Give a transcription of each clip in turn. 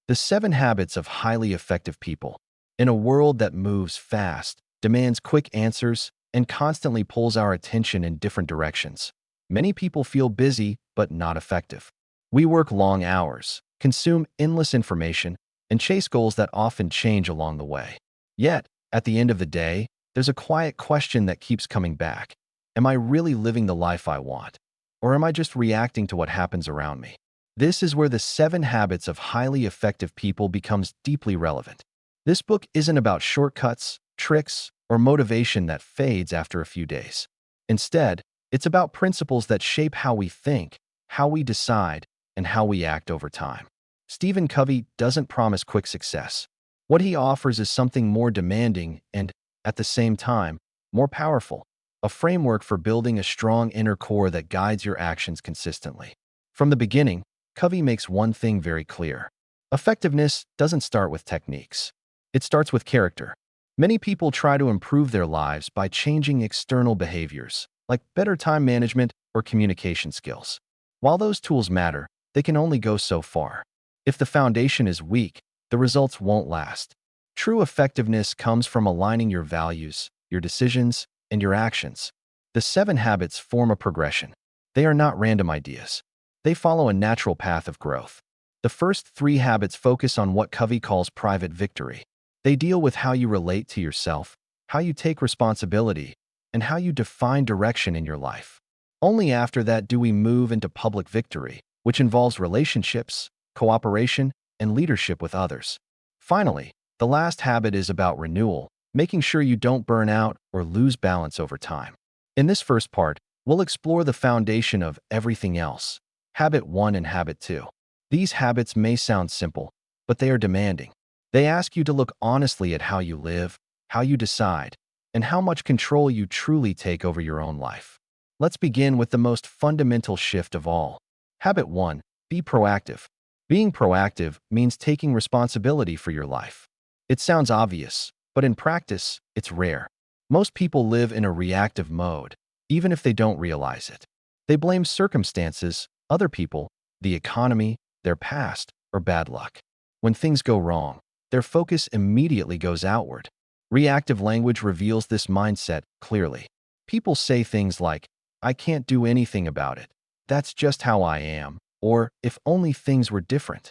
The 7 Habits of Highly Effective People. In a world that moves fast, demands quick answers, and constantly pulls our attention in different directions, many people feel busy but not effective. We work long hours, consume endless information, and chase goals that often change along the way. Yet, at the end of the day, there's a quiet question that keeps coming back. Am I really living the life I want? Or am I just reacting to what happens around me? This is where the 7 Habits of Highly Effective People becomes deeply relevant. This book isn't about shortcuts, tricks, or motivation that fades after a few days. Instead, it's about principles that shape how we think, how we decide, and how we act over time. Stephen Covey doesn't promise quick success. What he offers is something more demanding and, at the same time, more powerful, a framework for building a strong inner core that guides your actions consistently. From the beginning, Covey makes one thing very clear. Effectiveness doesn't start with techniques. It starts with character. Many people try to improve their lives by changing external behaviors, like better time management or communication skills. While those tools matter, they can only go so far. If the foundation is weak, the results won't last. True effectiveness comes from aligning your values, your decisions, and your actions. The 7 habits form a progression. They are not random ideas. They follow a natural path of growth. The first 3 habits focus on what Covey calls private victory. They deal with how you relate to yourself, how you take responsibility, and how you define direction in your life. Only after that do we move into public victory, which involves relationships, cooperation, and leadership with others. Finally, the last habit is about renewal, making sure you don't burn out or lose balance over time. In this first part, we'll explore the foundation of everything else, Habit 1 and Habit 2. These habits may sound simple, but they are demanding. They ask you to look honestly at how you live, how you decide, and how much control you truly take over your own life. Let's begin with the most fundamental shift of all. Habit 1. Be proactive. Being proactive means taking responsibility for your life. It sounds obvious, but in practice, it's rare. Most people live in a reactive mode, even if they don't realize it. They blame circumstances, other people, the economy, their past, or bad luck. When things go wrong, their focus immediately goes outward. Reactive language reveals this mindset clearly. People say things like, "I can't do anything about it. That's just how I am," or "if only things were different."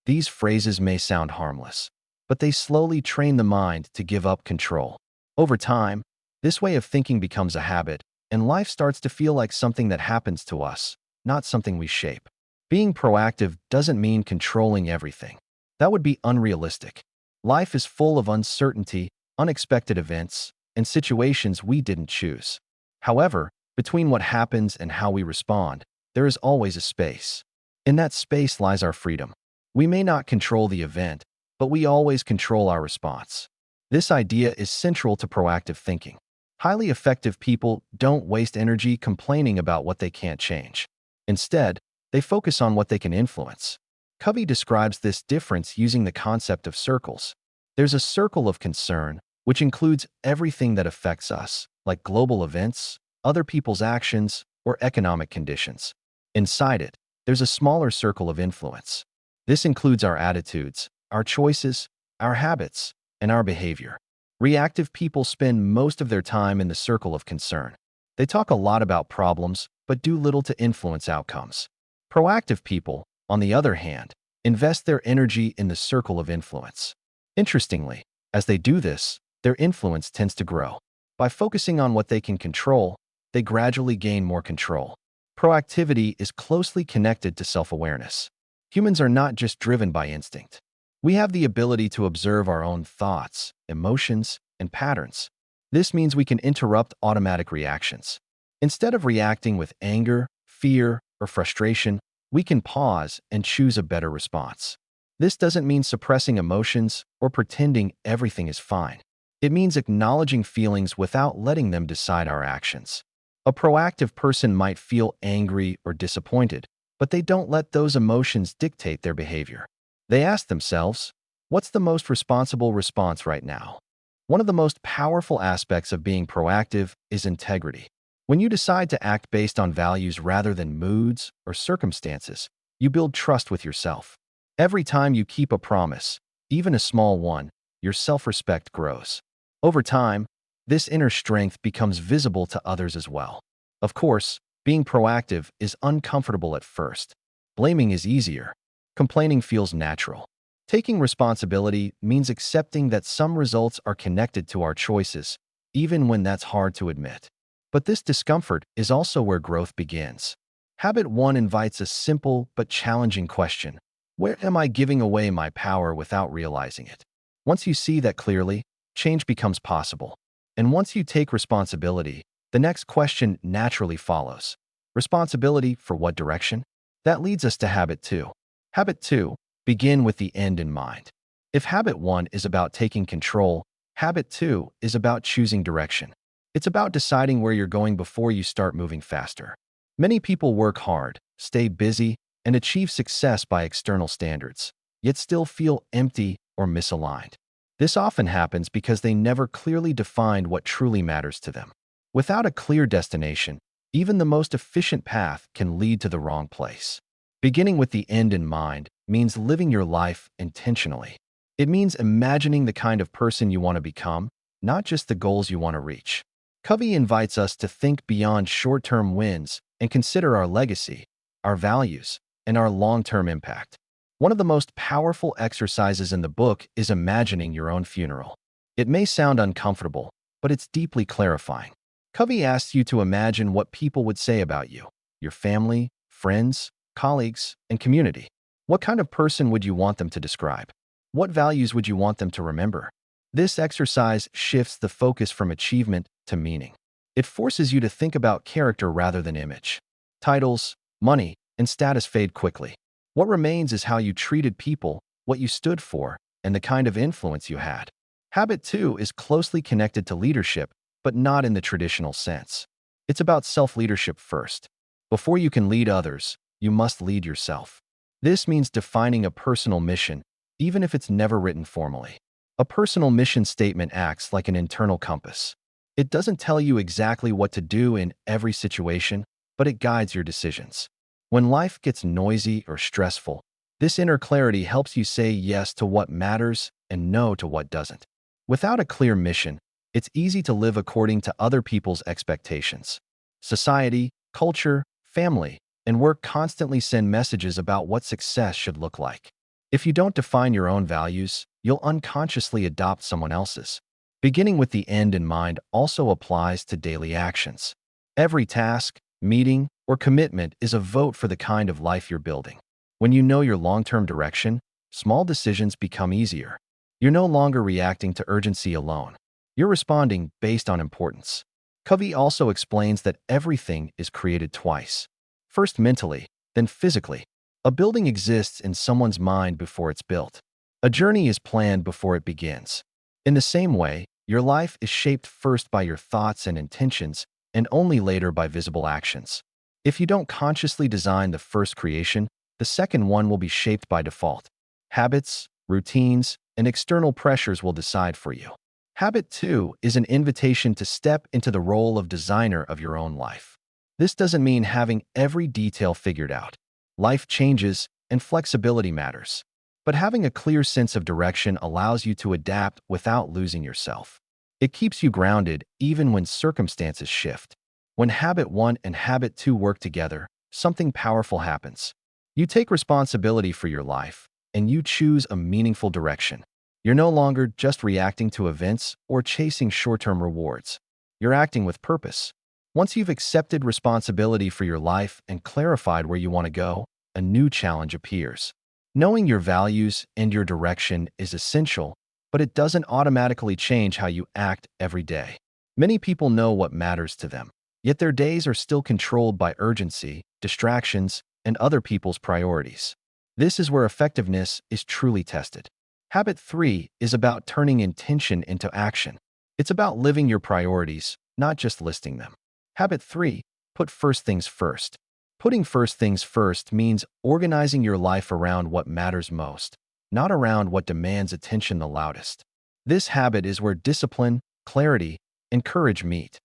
These phrases may sound harmless, but they slowly train the mind to give up control. Over time, this way of thinking becomes a habit, and life starts to feel like something that happens to us, not something we shape. Being proactive doesn't mean controlling everything. That would be unrealistic. Life is full of uncertainty, unexpected events, and situations we didn't choose. However, between what happens and how we respond, there is always a space. In that space lies our freedom. We may not control the event, but we always control our response. This idea is central to proactive thinking. Highly effective people don't waste energy complaining about what they can't change. Instead, they focus on what they can influence. Covey describes this difference using the concept of circles. There's a circle of concern, which includes everything that affects us, like global events, other people's actions, or economic conditions. Inside it, there's a smaller circle of influence. This includes our attitudes, our choices, our habits, and our behavior. Reactive people spend most of their time in the circle of concern. They talk a lot about problems, but do little to influence outcomes. Proactive people, on the other hand, invest their energy in the circle of influence. Interestingly, as they do this, their influence tends to grow. By focusing on what they can control, they gradually gain more control. Proactivity is closely connected to self-awareness. Humans are not just driven by instinct. We have the ability to observe our own thoughts, emotions, and patterns. This means we can interrupt automatic reactions. Instead of reacting with anger, fear, or frustration, we can pause and choose a better response. This doesn't mean suppressing emotions or pretending everything is fine. It means acknowledging feelings without letting them decide our actions. A proactive person might feel angry or disappointed, but they don't let those emotions dictate their behavior. They ask themselves, what's the most responsible response right now? One of the most powerful aspects of being proactive is integrity. When you decide to act based on values rather than moods or circumstances, you build trust with yourself. Every time you keep a promise, even a small one, your self-respect grows. Over time, this inner strength becomes visible to others as well. Of course, being proactive is uncomfortable at first. Blaming is easier. Complaining feels natural. Taking responsibility means accepting that some results are connected to our choices, even when that's hard to admit. But this discomfort is also where growth begins. Habit 1 invites a simple but challenging question. Where am I giving away my power without realizing it? Once you see that clearly, change becomes possible. And once you take responsibility, the next question naturally follows. Responsibility for what direction? That leads us to habit 2. Habit 2, begin with the end in mind. If habit 1 is about taking control, habit 2 is about choosing direction. It's about deciding where you're going before you start moving faster. Many people work hard, stay busy, and achieve success by external standards, yet still feel empty or misaligned. This often happens because they never clearly defined what truly matters to them. Without a clear destination, even the most efficient path can lead to the wrong place. Beginning with the end in mind means living your life intentionally. It means imagining the kind of person you want to become, not just the goals you want to reach. Covey invites us to think beyond short-term wins and consider our legacy, our values, and our long-term impact. One of the most powerful exercises in the book is imagining your own funeral. It may sound uncomfortable, but it's deeply clarifying. Covey asks you to imagine what people would say about you, your family, friends, colleagues, and community. What kind of person would you want them to describe? What values would you want them to remember? This exercise shifts the focus from achievement to meaning. It forces you to think about character rather than image. Titles, money, and status fade quickly. What remains is how you treated people, what you stood for, and the kind of influence you had. Habit 2 is closely connected to leadership, but not in the traditional sense. It's about self-leadership first. Before you can lead others, you must lead yourself. This means defining a personal mission, even if it's never written formally. A personal mission statement acts like an internal compass. It doesn't tell you exactly what to do in every situation, but it guides your decisions. When life gets noisy or stressful, this inner clarity helps you say yes to what matters and no to what doesn't. Without a clear mission, it's easy to live according to other people's expectations. Society, culture, family, and work constantly send messages about what success should look like. If you don't define your own values, you'll unconsciously adopt someone else's. Beginning with the end in mind also applies to daily actions. Every task, meeting, or commitment is a vote for the kind of life you're building. When you know your long-term direction, small decisions become easier. You're no longer reacting to urgency alone. You're responding based on importance. Covey also explains that everything is created twice. First mentally, then physically. A building exists in someone's mind before it's built. A journey is planned before it begins. In the same way, your life is shaped first by your thoughts and intentions, and only later by visible actions. If you don't consciously design the first creation, the second one will be shaped by default. Habits, routines, and external pressures will decide for you. Habit 2 is an invitation to step into the role of designer of your own life. This doesn't mean having every detail figured out. Life changes, and flexibility matters. But having a clear sense of direction allows you to adapt without losing yourself. It keeps you grounded even when circumstances shift. When Habit 1 and Habit 2 work together, something powerful happens. You take responsibility for your life, and you choose a meaningful direction. You're no longer just reacting to events or chasing short-term rewards. You're acting with purpose. Once you've accepted responsibility for your life and clarified where you want to go, a new challenge appears. Knowing your values and your direction is essential, but it doesn't automatically change how you act every day. Many people know what matters to them, yet their days are still controlled by urgency, distractions, and other people's priorities. This is where effectiveness is truly tested. Habit 3 is about turning intention into action. It's about living your priorities, not just listing them. Habit 3, put first things first. Putting first things first means organizing your life around what matters most, not around what demands attention the loudest. This habit is where discipline, clarity, and courage meet.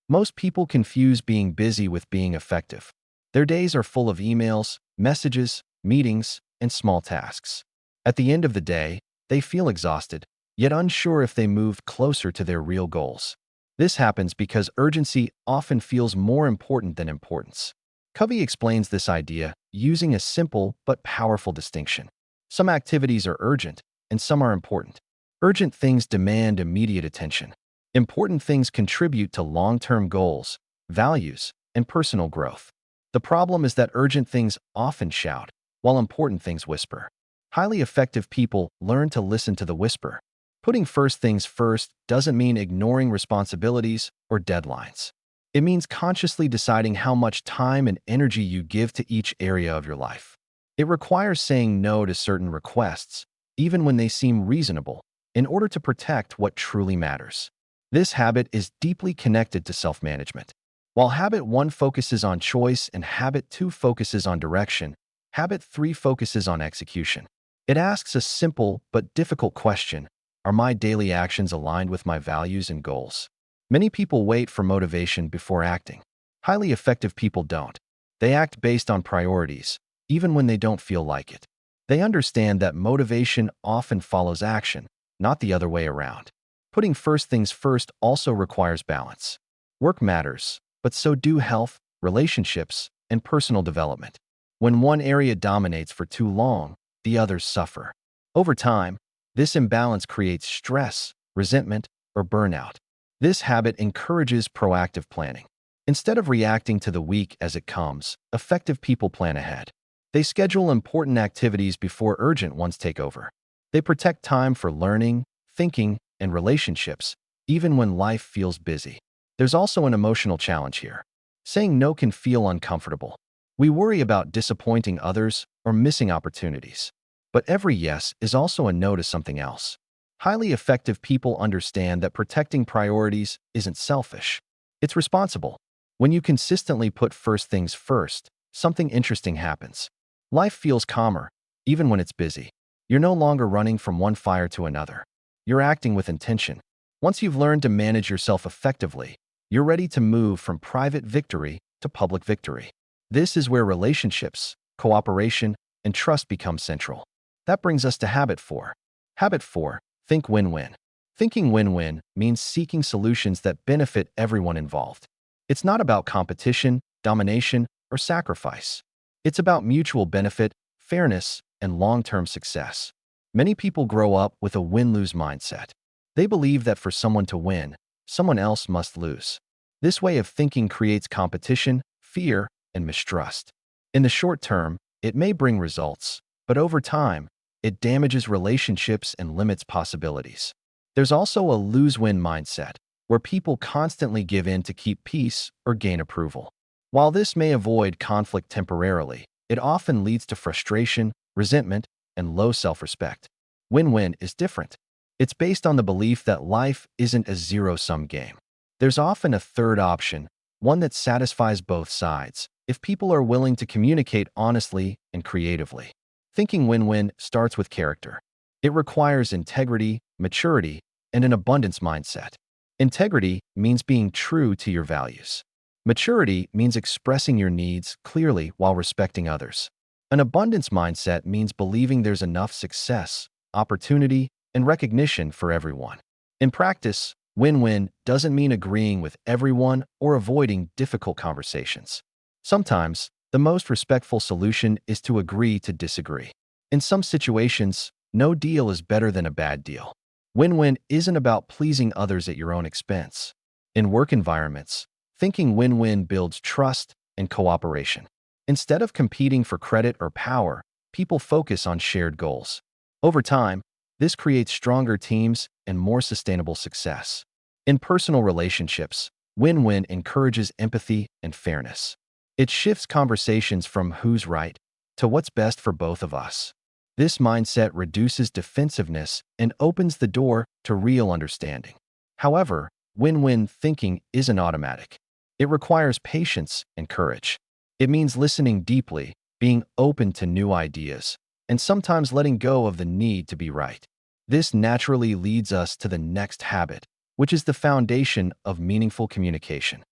Most people confuse being busy with being effective. Their days are full of emails, messages, meetings, and small tasks. At the end of the day, they feel exhausted, yet unsure if they moved closer to their real goals. This happens because urgency often feels more important than importance. Covey explains this idea using a simple but powerful distinction. Some activities are urgent, and some are important. Urgent things demand immediate attention. Important things contribute to long-term goals, values, and personal growth. The problem is that urgent things often shout, while important things whisper. Highly effective people learn to listen to the whisper. Putting first things first doesn't mean ignoring responsibilities or deadlines. It means consciously deciding how much time and energy you give to each area of your life. It requires saying no to certain requests, even when they seem reasonable, in order to protect what truly matters. This habit is deeply connected to self-management. While habit 1 focuses on choice and habit 2 focuses on direction, habit 3 focuses on execution. It asks a simple but difficult question: are my daily actions aligned with my values and goals? Many people wait for motivation before acting. Highly effective people don't. They act based on priorities, even when they don't feel like it. They understand that motivation often follows action, not the other way around. Putting first things first also requires balance. Work matters, but so do health, relationships, and personal development. When one area dominates for too long, the others suffer. Over time, this imbalance creates stress, resentment, or burnout. This habit encourages proactive planning. Instead of reacting to the week as it comes, effective people plan ahead. They schedule important activities before urgent ones take over. They protect time for learning, thinking, and relationships, even when life feels busy. There's also an emotional challenge here. Saying no can feel uncomfortable. We worry about disappointing others or missing opportunities. But every yes is also a no to something else. Highly effective people understand that protecting priorities isn't selfish. It's responsible. When you consistently put first things first, something interesting happens. Life feels calmer, even when it's busy. You're no longer running from one fire to another. You're acting with intention. Once you've learned to manage yourself effectively, you're ready to move from private victory to public victory. This is where relationships, cooperation, and trust become central. That brings us to habit 4. Habit 4. Think win-win. Thinking win-win means seeking solutions that benefit everyone involved. It's not about competition, domination, or sacrifice. It's about mutual benefit, fairness, and long-term success. Many people grow up with a win-lose mindset. They believe that for someone to win, someone else must lose. This way of thinking creates competition, fear, and mistrust. In the short term, it may bring results, but over time, it damages relationships and limits possibilities. There's also a lose-win mindset, where people constantly give in to keep peace or gain approval. While this may avoid conflict temporarily, it often leads to frustration, resentment, and low self-respect. Win-win is different. It's based on the belief that life isn't a zero-sum game. There's often a third option, one that satisfies both sides, if people are willing to communicate honestly and creatively. Thinking win-win starts with character. It requires integrity, maturity, and an abundance mindset. Integrity means being true to your values. Maturity means expressing your needs clearly while respecting others. An abundance mindset means believing there's enough success, opportunity, and recognition for everyone. In practice, win-win doesn't mean agreeing with everyone or avoiding difficult conversations. Sometimes, the most respectful solution is to agree to disagree. In some situations, no deal is better than a bad deal. Win-win isn't about pleasing others at your own expense. In work environments, thinking win-win builds trust and cooperation. Instead of competing for credit or power, people focus on shared goals. Over time, this creates stronger teams and more sustainable success. In personal relationships, win-win encourages empathy and fairness. It shifts conversations from who's right to what's best for both of us. This mindset reduces defensiveness and opens the door to real understanding. However, win-win thinking isn't automatic. It requires patience and courage. It means listening deeply, being open to new ideas, and sometimes letting go of the need to be right. This naturally leads us to the next habit, which is the foundation of meaningful communication.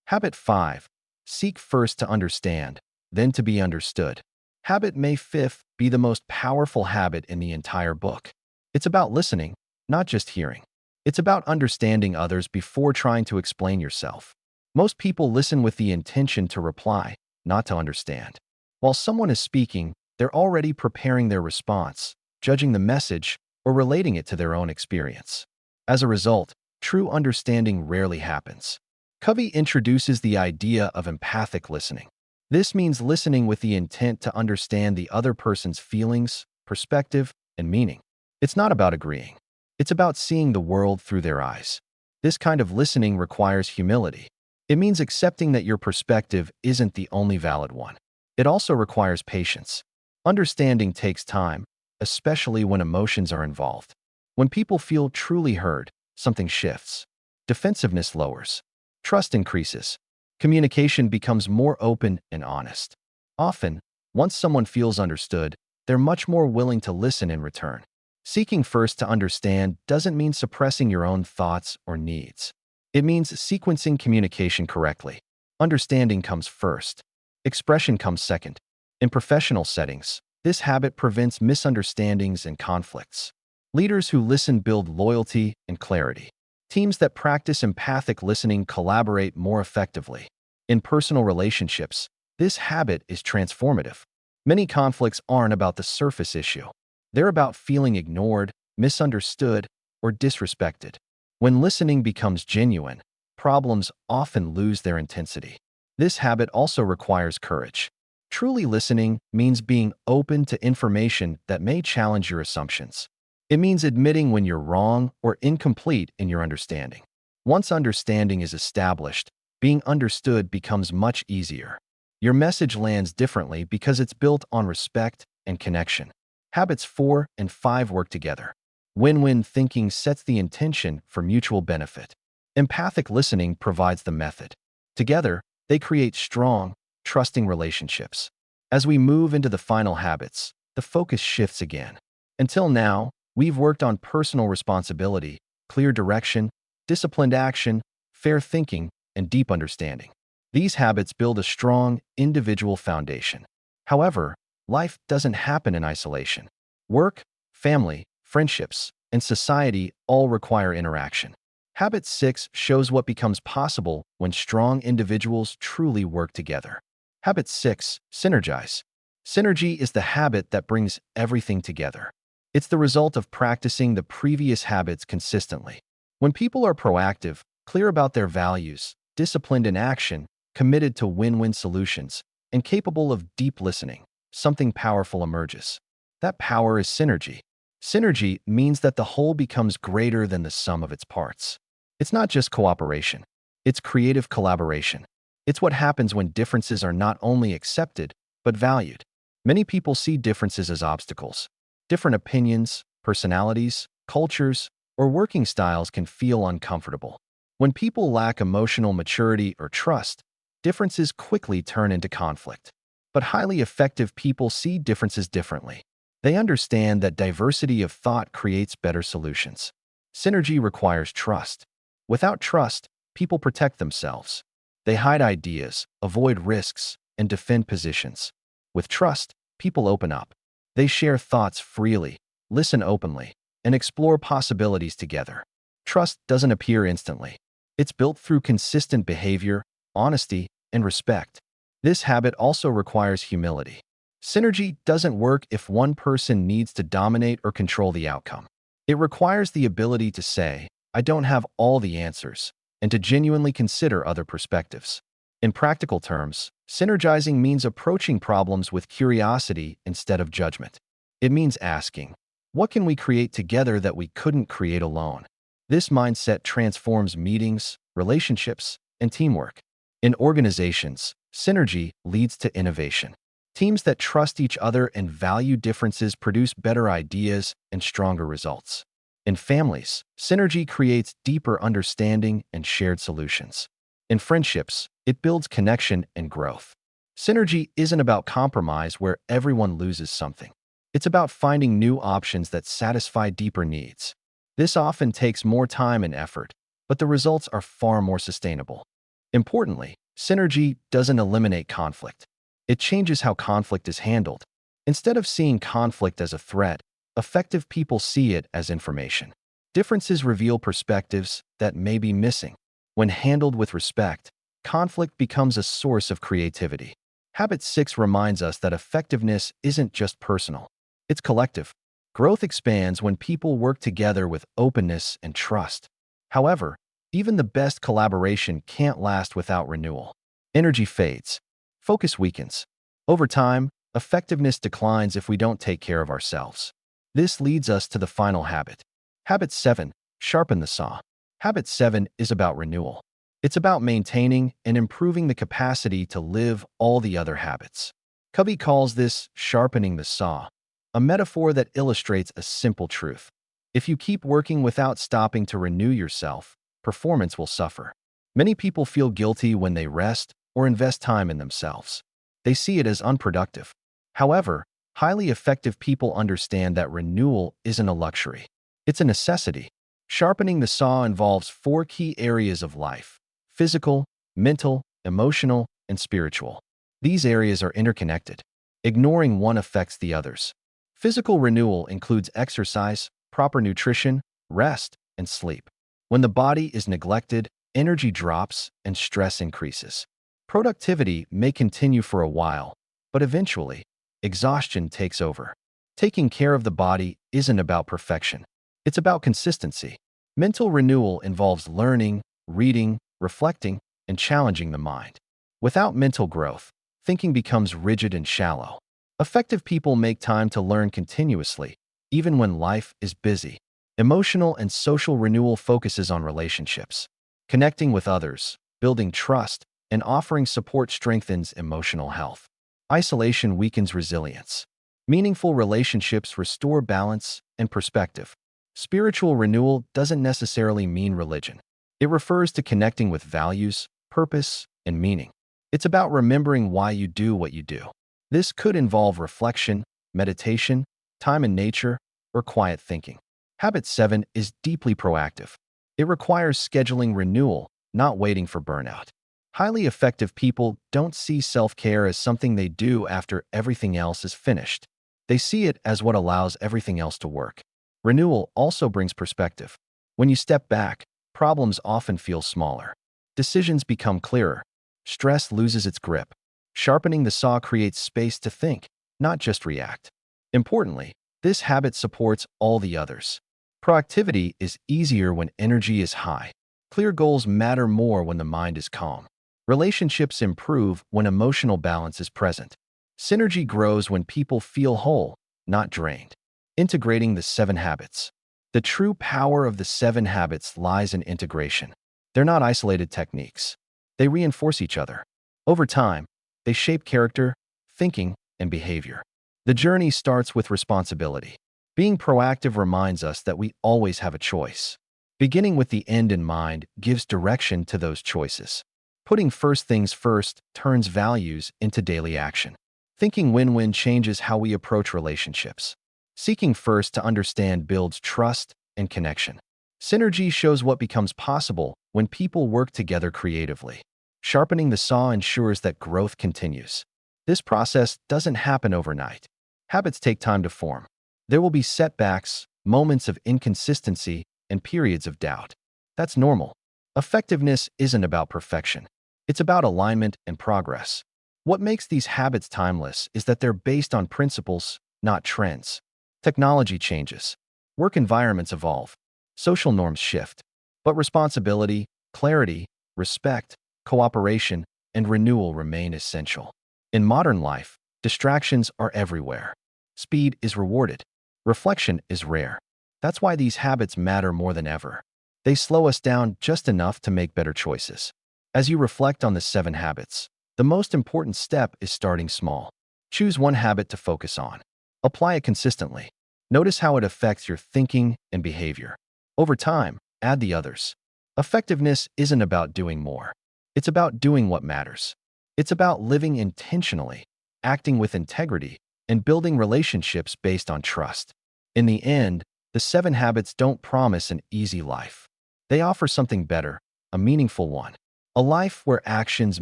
Habit 5. Seek first to understand, then to be understood. Habit may fifth be the most powerful habit in the entire book. It's about listening, not just hearing. It's about understanding others before trying to explain yourself. Most people listen with the intention to reply, not to understand. While someone is speaking, they're already preparing their response, judging the message, or relating it to their own experience. As a result, true understanding rarely happens. Covey introduces the idea of empathic listening. This means listening with the intent to understand the other person's feelings, perspective, and meaning. It's not about agreeing. It's about seeing the world through their eyes. This kind of listening requires humility. It means accepting that your perspective isn't the only valid one. It also requires patience. Understanding takes time, especially when emotions are involved. When people feel truly heard, something shifts. Defensiveness lowers. Trust increases. Communication becomes more open and honest. Often, once someone feels understood, they're much more willing to listen in return. Seeking first to understand doesn't mean suppressing your own thoughts or needs. It means sequencing communication correctly. Understanding comes first. Expression comes second. In professional settings, this habit prevents misunderstandings and conflicts. Leaders who listen build loyalty and clarity. Teams that practice empathic listening collaborate more effectively. In personal relationships, this habit is transformative. Many conflicts aren't about the surface issue. They're about feeling ignored, misunderstood, or disrespected. When listening becomes genuine, problems often lose their intensity. This habit also requires courage. Truly listening means being open to information that may challenge your assumptions. It means admitting when you're wrong or incomplete in your understanding. Once understanding is established, being understood becomes much easier. Your message lands differently because it's built on respect and connection. Habits 4 and 5 work together. Win-win thinking sets the intention for mutual benefit. Empathic listening provides the method. Together, they create strong, trusting relationships. As we move into the final habits, the focus shifts again. Until now, we've worked on personal responsibility, clear direction, disciplined action, fair thinking, and deep understanding. These habits build a strong, individual foundation. However, life doesn't happen in isolation. Work, family, friendships, and society all require interaction. Habit 6 shows what becomes possible when strong individuals truly work together. Habit 6, synergize. Synergy is the habit that brings everything together. It's the result of practicing the previous habits consistently. When people are proactive, clear about their values, disciplined in action, committed to win-win solutions, and capable of deep listening, something powerful emerges. That power is synergy. Synergy means that the whole becomes greater than the sum of its parts. It's not just cooperation. It's creative collaboration. It's what happens when differences are not only accepted, but valued. Many people see differences as obstacles. Different opinions, personalities, cultures, or working styles can feel uncomfortable. When people lack emotional maturity or trust, differences quickly turn into conflict. But highly effective people see differences differently. They understand that diversity of thought creates better solutions. Synergy requires trust. Without trust, people protect themselves. They hide ideas, avoid risks, and defend positions. With trust, people open up. They share thoughts freely, listen openly, and explore possibilities together. Trust doesn't appear instantly. It's built through consistent behavior, honesty, and respect. This habit also requires humility. Synergy doesn't work if one person needs to dominate or control the outcome. It requires the ability to say, "I don't have all the answers," and to genuinely consider other perspectives. In practical terms, synergizing means approaching problems with curiosity instead of judgment. It means asking, "What can we create together that we couldn't create alone?" This mindset transforms meetings, relationships, and teamwork. In organizations, synergy leads to innovation. Teams that trust each other and value differences produce better ideas and stronger results. In families, synergy creates deeper understanding and shared solutions. In friendships, it builds connection and growth. Synergy isn't about compromise where everyone loses something. It's about finding new options that satisfy deeper needs. This often takes more time and effort, but the results are far more sustainable. Importantly, synergy doesn't eliminate conflict. It changes how conflict is handled. Instead of seeing conflict as a threat, effective people see it as information. Differences reveal perspectives that may be missing. When handled with respect, conflict becomes a source of creativity. Habit 6 reminds us that effectiveness isn't just personal, it's collective. Growth expands when people work together with openness and trust. However, even the best collaboration can't last without renewal. Energy fades. Focus weakens. Over time, effectiveness declines if we don't take care of ourselves. This leads us to the final habit. Habit 7. Sharpen the saw. Habit 7 is about renewal. It's about maintaining and improving the capacity to live all the other habits. Covey calls this sharpening the saw, a metaphor that illustrates a simple truth. If you keep working without stopping to renew yourself, performance will suffer. Many people feel guilty when they rest or invest time in themselves. They see it as unproductive. However, highly effective people understand that renewal isn't a luxury. It's a necessity. Sharpening the saw involves 4 key areas of life: physical, mental, emotional, and spiritual. These areas are interconnected. Ignoring one affects the others. Physical renewal includes exercise, proper nutrition, rest, and sleep. When the body is neglected, energy drops and stress increases. Productivity may continue for a while, but eventually, exhaustion takes over. Taking care of the body isn't about perfection. It's about consistency. Mental renewal involves learning, reading, reflecting, and challenging the mind. Without mental growth, thinking becomes rigid and shallow. Effective people make time to learn continuously, even when life is busy. Emotional and social renewal focuses on relationships. Connecting with others, building trust, and offering support strengthens emotional health. Isolation weakens resilience. Meaningful relationships restore balance and perspective. Spiritual renewal doesn't necessarily mean religion. It refers to connecting with values, purpose, and meaning. It's about remembering why you do what you do. This could involve reflection, meditation, time in nature, or quiet thinking. Habit 7 is deeply proactive. It requires scheduling renewal, not waiting for burnout. Highly effective people don't see self-care as something they do after everything else is finished. They see it as what allows everything else to work. Renewal also brings perspective. When you step back, problems often feel smaller. Decisions become clearer. Stress loses its grip. Sharpening the saw creates space to think, not just react. Importantly, this habit supports all the others. Proactivity is easier when energy is high. Clear goals matter more when the mind is calm. Relationships improve when emotional balance is present. Synergy grows when people feel whole, not drained. Integrating the 7 habits. The true power of the 7 habits lies in integration. They're not isolated techniques. They reinforce each other. Over time, they shape character, thinking, and behavior. The journey starts with responsibility. Being proactive reminds us that we always have a choice. Beginning with the end in mind gives direction to those choices. Putting first things first turns values into daily action. Thinking win-win changes how we approach relationships. Seeking first to understand builds trust and connection. Synergy shows what becomes possible when people work together creatively. Sharpening the saw ensures that growth continues. This process doesn't happen overnight. Habits take time to form. There will be setbacks, moments of inconsistency, and periods of doubt. That's normal. Effectiveness isn't about perfection. It's about alignment and progress. What makes these habits timeless is that they're based on principles, not trends. Technology changes. Work environments evolve. Social norms shift. But responsibility, clarity, respect, cooperation, and renewal remain essential. In modern life, distractions are everywhere. Speed is rewarded. Reflection is rare. That's why these habits matter more than ever. They slow us down just enough to make better choices. As you reflect on the 7 habits, the most important step is starting small. Choose one habit to focus on. Apply it consistently. Notice how it affects your thinking and behavior. Over time, add the others. Effectiveness isn't about doing more. It's about doing what matters. It's about living intentionally, acting with integrity, and building relationships based on trust. In the end, the 7 habits don't promise an easy life. They offer something better, a meaningful one. A life where actions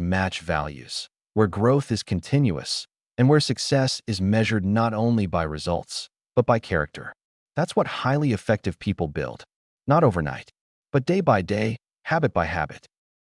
match values, where growth is continuous, and where success is measured not only by results, but by character. That's what highly effective people build, not overnight, but day by day, habit by habit.